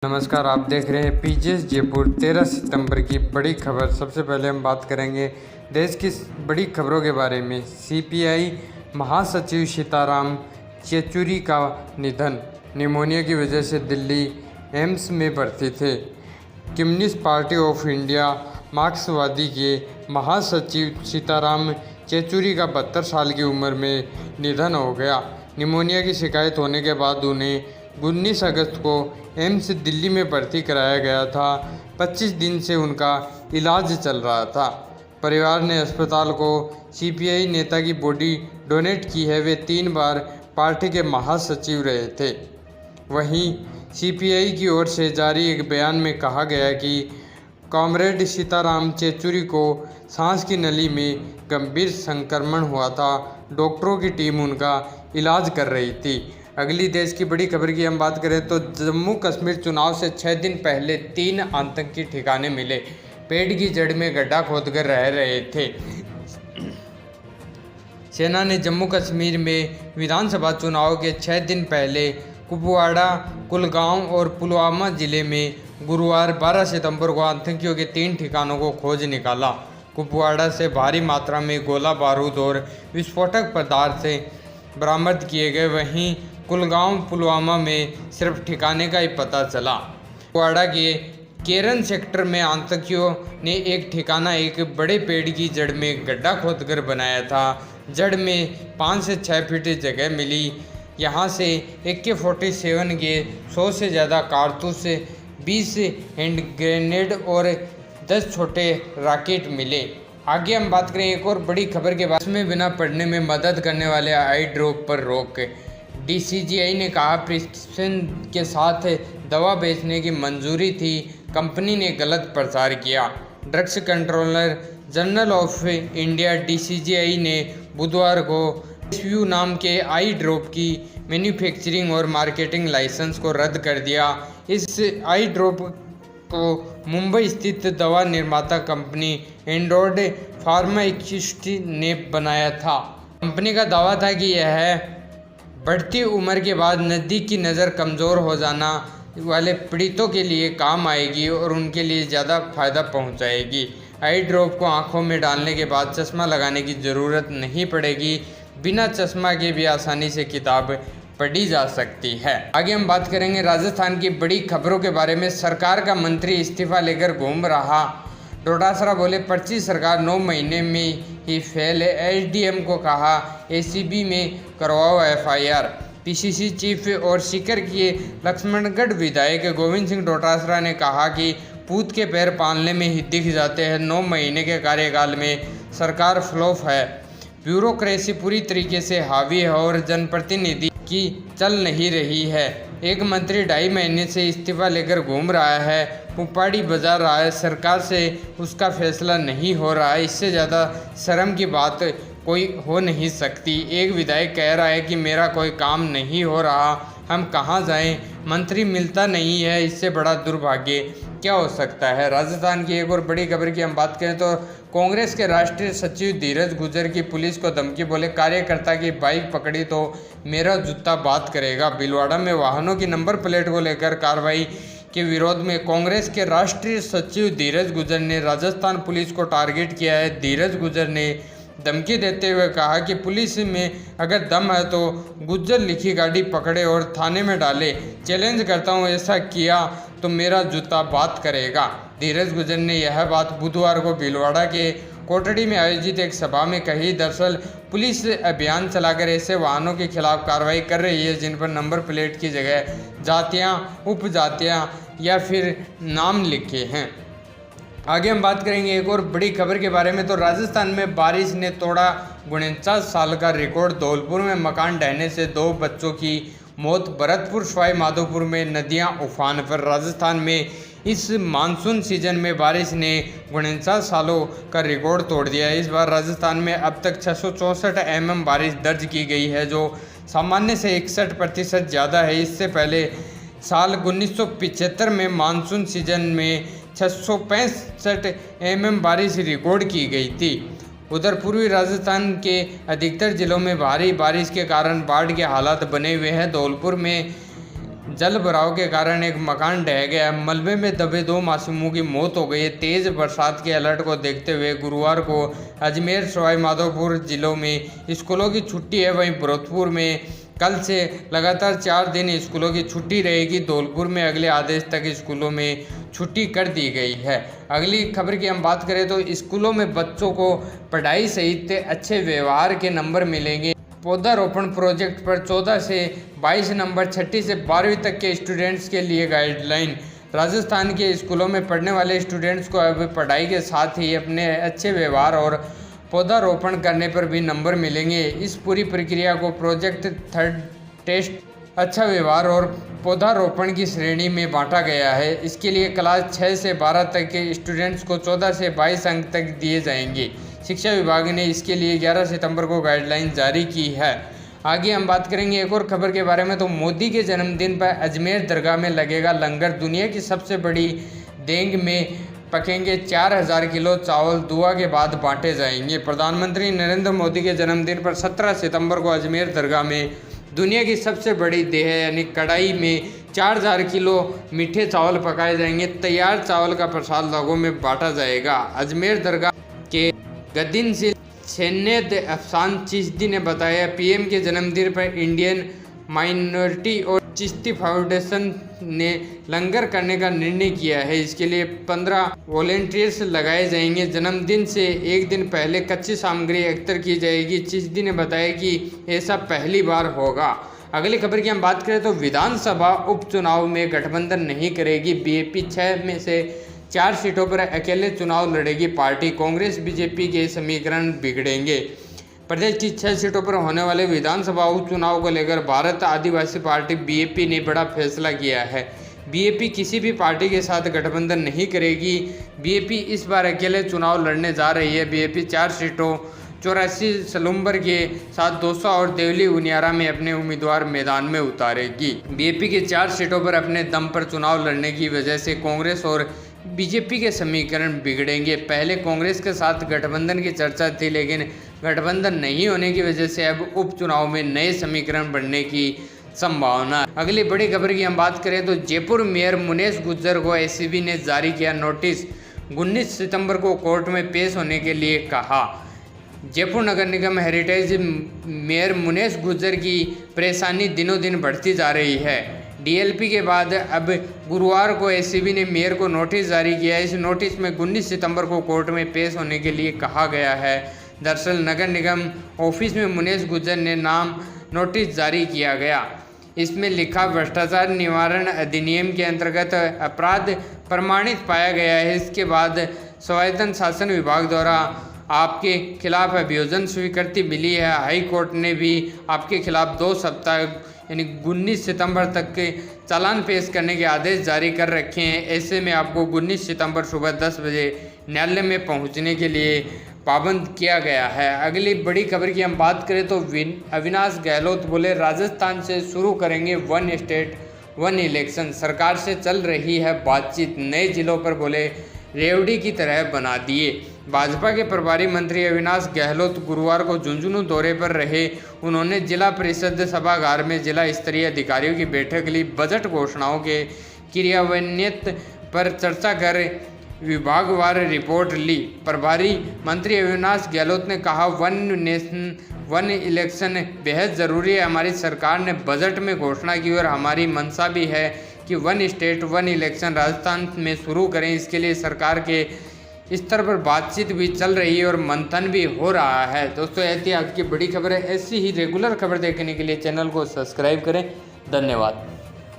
नमस्कार, आप देख रहे हैं पीजीएस जयपुर। 13 सितंबर की बड़ी खबर। सबसे पहले हम बात करेंगे देश की बड़ी खबरों के बारे में। सीपीआई महासचिव सीताराम येचुरी का निधन। निमोनिया की वजह से दिल्ली एम्स में भर्ती थे। कम्युनिस्ट पार्टी ऑफ इंडिया मार्क्सवादी के महासचिव सीताराम येचुरी का 72 साल की उम्र में निधन हो गया। निमोनिया की शिकायत होने के बाद उन्हें 19 अगस्त को एम्स दिल्ली में भर्ती कराया गया था। 25 दिन से उनका इलाज चल रहा था। परिवार ने अस्पताल को सीपीआई नेता की बॉडी डोनेट की है। वे 3 बार पार्टी के महासचिव रहे थे। वहीं सीपीआई की ओर से जारी एक बयान में कहा गया कि कॉमरेड सीताराम येचुरी को सांस की नली में गंभीर संक्रमण हुआ था। डॉक्टरों की टीम उनका इलाज कर रही थी। अगली देश की बड़ी खबर की हम बात करें तो जम्मू कश्मीर चुनाव से 6 दिन पहले 3 आतंकी ठिकाने मिले। पेड़ की जड़ में गड्ढा खोदकर रह रहे थे। सेना ने जम्मू कश्मीर में विधानसभा चुनाव के 6 दिन पहले कुपवाड़ा, कुलगांव और पुलवामा जिले में गुरुवार 12 सितंबर को आतंकियों के 3 ठिकानों को खोज निकाला। कुपवाड़ा से भारी मात्रा में गोला बारूद और विस्फोटक पदार्थ बरामद किए गए। वहीं कुलगांव, पुलवामा में सिर्फ ठिकाने का ही पता चला। कुपवाड़ा के केरन सेक्टर में आतंकियों ने एक ठिकाना एक बड़े पेड़ की जड़ में गड्ढा खोदकर बनाया था। जड़ में 5 से 6 फीट जगह मिली। यहां से AK-47 के 100 से ज़्यादा कारतूस, 20 हैंड ग्रेनेड और 10 छोटे रॉकेट मिले। आगे हम बात करें एक और बड़ी खबर के बाद में बिना पढ़ने में मदद करने वाले आई ड्रॉप पर रोक। DCGI ने कहा प्रिस्क्रिप्शन के साथ दवा बेचने की मंजूरी थी, कंपनी ने गलत प्रचार किया। Drugs controller general of India DCGI ने बुधवार को SVU नाम के आई ड्रॉप की मैन्युफैक्चरिंग और मार्केटिंग लाइसेंस को रद्द कर दिया। इस आई ड्रॉप को मुंबई स्थित दवा निर्माता कंपनी एंड्रोड फार्मास्यूटिकल्स ने बनाया था। कंपनी का दावा था कि यह बढ़ती उम्र के बाद नज़दीक की नज़र कमज़ोर हो जाना वाले पीड़ितों के लिए काम आएगी और उनके लिए ज़्यादा फायदा पहुंचाएगी। आई ड्रॉप को आंखों में डालने के बाद चश्मा लगाने की ज़रूरत नहीं पड़ेगी। बिना चश्मा के भी आसानी से किताब पढ़ी जा सकती है। आगे हम बात करेंगे राजस्थान की बड़ी खबरों के बारे में। सरकार का मंत्री इस्तीफा लेकर घूम रहा। डोटासरा बोले पर्ची सरकार 9 महीने में ही फेल है। SDM को कहा ACB में करवाओ FIR। PCC चीफ और सीकर के लक्ष्मणगढ़ विधायक गोविंद सिंह डोटासरा ने कहा कि पूत के पैर पालने में ही दिख जाते हैं। 9 महीने के कार्यकाल में सरकार फ्लॉप है। ब्यूरोक्रेसी पूरी तरीके से हावी है और जनप्रतिनिधि की चल नहीं रही है। एक मंत्री 2.5 महीने से इस्तीफा लेकर घूम रहा है, पुपाड़ी बजा रहा है। सरकार से उसका फैसला नहीं हो रहा है। इससे ज़्यादा शर्म की बात कोई हो नहीं सकती। एक विधायक कह रहा है कि मेरा कोई काम नहीं हो रहा, हम कहाँ जाएं, मंत्री मिलता नहीं है। इससे बड़ा दुर्भाग्य क्या हो सकता है। राजस्थान की एक और बड़ी खबर की हम बात करें तो कांग्रेस के राष्ट्रीय सचिव धीरज गुर्जर की पुलिस को धमकी। बोले कार्यकर्ता की बाइक पकड़ी तो मेरा जूता बात करेगा। भीलवाड़ा में वाहनों की नंबर प्लेट को लेकर कार्रवाई के विरोध में कांग्रेस के राष्ट्रीय सचिव धीरज गुर्जर ने राजस्थान पुलिस को टारगेट किया है। धीरज गुर्जर ने धमकी देते हुए कहा कि पुलिस में अगर दम है तो गुर्जर लिखी गाड़ी पकड़े और थाने में डाले। चैलेंज करता हूं, ऐसा किया तो मेरा जूता बात करेगा। धीरज गुर्जर ने यह बात बुधवार को भीलवाड़ा के कोटड़ी में आयोजित एक सभा में कही। दरअसल पुलिस अभियान चलाकर ऐसे वाहनों के खिलाफ कार्रवाई कर रही है जिन पर नंबर प्लेट की जगह जातियां, उपजातियां या फिर नाम लिखे हैं। आगे हम बात करेंगे एक और बड़ी खबर के बारे में तो राजस्थान में बारिश ने तोड़ा 49 साल का रिकॉर्ड। धौलपुर में मकान ढहने से 2 बच्चों की मौत। भरतपुर, सवाई माधोपुर में नदियां उफान पर। राजस्थान में इस मानसून सीजन में बारिश ने 49 सालों का रिकॉर्ड तोड़ दिया है। इस बार राजस्थान में अब तक 664 mm बारिश दर्ज की गई है, जो सामान्य से 61% ज़्यादा है। इससे पहले साल 1975 में मानसून सीजन में 665 mm बारिश रिकॉर्ड की गई थी। उधर पूर्वी राजस्थान के अधिकतर जिलों में भारी बारिश के कारण बाढ़ के हालात बने हुए हैं। धौलपुर में जल भराव के कारण एक मकान ढह गया। मलबे में दबे 2 मासूमों की मौत हो गई है। तेज बरसात के अलर्ट को देखते हुए गुरुवार को अजमेर, सवाई माधोपुर जिलों में स्कूलों की छुट्टी है। वहीं भरतपुर में कल से लगातार 4 दिन स्कूलों की छुट्टी रहेगी। धौलपुर में अगले आदेश तक स्कूलों में छुट्टी कर दी गई है। अगली खबर की हम बात करें तो स्कूलों में बच्चों को पढ़ाई सहित अच्छे व्यवहार के नंबर मिलेंगे। पौधारोपण प्रोजेक्ट पर 14 से 22 नंबर, 6ठी से 12वीं तक के स्टूडेंट्स के लिए गाइडलाइन। राजस्थान के स्कूलों में पढ़ने वाले स्टूडेंट्स को अब पढ़ाई के साथ ही अपने अच्छे व्यवहार और पौधारोपण करने पर भी नंबर मिलेंगे। इस पूरी प्रक्रिया को प्रोजेक्ट थर्ड टेस्ट अच्छा व्यवहार और पौधारोपण की श्रेणी में बांटा गया है। इसके लिए क्लास 6 से 12 तक के स्टूडेंट्स को 14 से 22 अंक तक दिए जाएंगे। शिक्षा विभाग ने इसके लिए 11 सितंबर को गाइडलाइन जारी की है। आगे हम बात करेंगे एक और खबर के बारे में। तो मोदी के जन्मदिन पर अजमेर दरगाह में लगेगा लंगर। दुनिया की सबसे बड़ी देंग में पकेंगे 4000 किलो चावल, दुआ के बाद बांटे जाएंगे। प्रधानमंत्री नरेंद्र मोदी के जन्मदिन पर 17 सितंबर को अजमेर दरगाह में दुनिया की सबसे बड़ी देह यानी कढ़ाई में 4000 किलो मीठे चावल पकाए जाएंगे। तैयार चावल का प्रसाद लोगों में बांटा जाएगा। अजमेर दरगाह के गद्दीन से सैयद अफसान चिश्ती ने बताया, पीएम के जन्मदिन पर इंडियन माइनॉरिटी और चिश्ती फाउंडेशन ने लंगर करने का निर्णय किया है। इसके लिए 15 वॉलेंटियर्स लगाए जाएंगे। जन्मदिन से एक दिन पहले कच्ची सामग्री एकत्र की जाएगी। चिश्ती ने बताया कि ऐसा पहली बार होगा। अगली खबर की हम बात करें तो विधानसभा उपचुनाव में गठबंधन नहीं करेगी। बीजेपी 6 में से 4 सीटों पर अकेले चुनाव लड़ेगी। पार्टी कांग्रेस बीजेपी के समीकरण बिगड़ेंगे। प्रदेश की 6 सीटों पर होने वाले विधानसभा उपचुनाव को लेकर भारत आदिवासी पार्टी बीएपी ने बड़ा फैसला किया है। बीएपी किसी भी पार्टी के साथ गठबंधन नहीं करेगी। बीएपी इस बार अकेले चुनाव लड़ने जा रही है। बीएपी 4 सीटों 84 सलूम्बर के साथ दौसा और देवली उनियारा में अपने उम्मीदवार मैदान में उतारेगी। बीएपी के 4 सीटों पर अपने दम पर चुनाव लड़ने की वजह से कांग्रेस और बीजेपी के समीकरण बिगड़ेंगे। पहले कांग्रेस के साथ गठबंधन की चर्चा थी, लेकिन गठबंधन नहीं होने की वजह से अब उपचुनाव में नए समीकरण बनने की संभावना। अगली बड़ी खबर की हम बात करें तो जयपुर मेयर मुनेश गुर्जर को एसीबी ने जारी किया नोटिस। 19 सितंबर को कोर्ट में पेश होने के लिए कहा। जयपुर नगर निगम हेरिटेज मेयर मुनेश गुर्जर की परेशानी दिनों दिन बढ़ती जा रही है। डीएलपी के बाद अब गुरुवार को एसीबी ने मेयर को नोटिस जारी किया। इस नोटिस में 19 सितंबर को कोर्ट में पेश होने के लिए कहा गया है। दरअसल नगर निगम ऑफिस में मुनेश गुर्जर ने नाम नोटिस जारी किया गया। इसमें लिखा भ्रष्टाचार निवारण अधिनियम के अंतर्गत अपराध प्रमाणित पाया गया है। इसके बाद स्वायत्त शासन विभाग द्वारा आपके खिलाफ अभियोजन स्वीकृति मिली है। हाई कोर्ट ने भी आपके खिलाफ 2 सप्ताह यानी 19 सितंबर तक के चालान पेश करने के आदेश जारी कर रखे हैं। ऐसे में आपको 19 सितंबर सुबह 10 बजे न्यायालय में पहुंचने के लिए पाबंद किया गया है। अगली बड़ी खबर की हम बात करें तो अविनाश गहलोत बोले, राजस्थान से शुरू करेंगे 1 स्टेट 1 इलेक्शन। सरकार से चल रही है बातचीत। नए जिलों पर बोले रेवड़ी की तरह बना दिए। भाजपा के प्रभारी मंत्री अविनाश गहलोत गुरुवार को झुंझुनू दौरे पर रहे। उन्होंने जिला परिषद सभागार में जिला स्तरीय अधिकारियों की बैठक ली। बजट घोषणाओं के क्रियान्वयन पर चर्चा कर विभागवार रिपोर्ट ली। प्रभारी मंत्री अविनाश गहलोत ने कहा, 1 नेशन 1 इलेक्शन बेहद ज़रूरी है। हमारी सरकार ने बजट में घोषणा की और हमारी मंशा भी है कि 1 स्टेट 1 इलेक्शन राजस्थान में शुरू करें। इसके लिए सरकार के स्तर पर बातचीत भी चल रही है और मंथन भी हो रहा है। दोस्तों, ऐसी आज की बड़ी खबर है। ऐसी ही रेगुलर खबर देखने के लिए चैनल को सब्सक्राइब करें। धन्यवाद।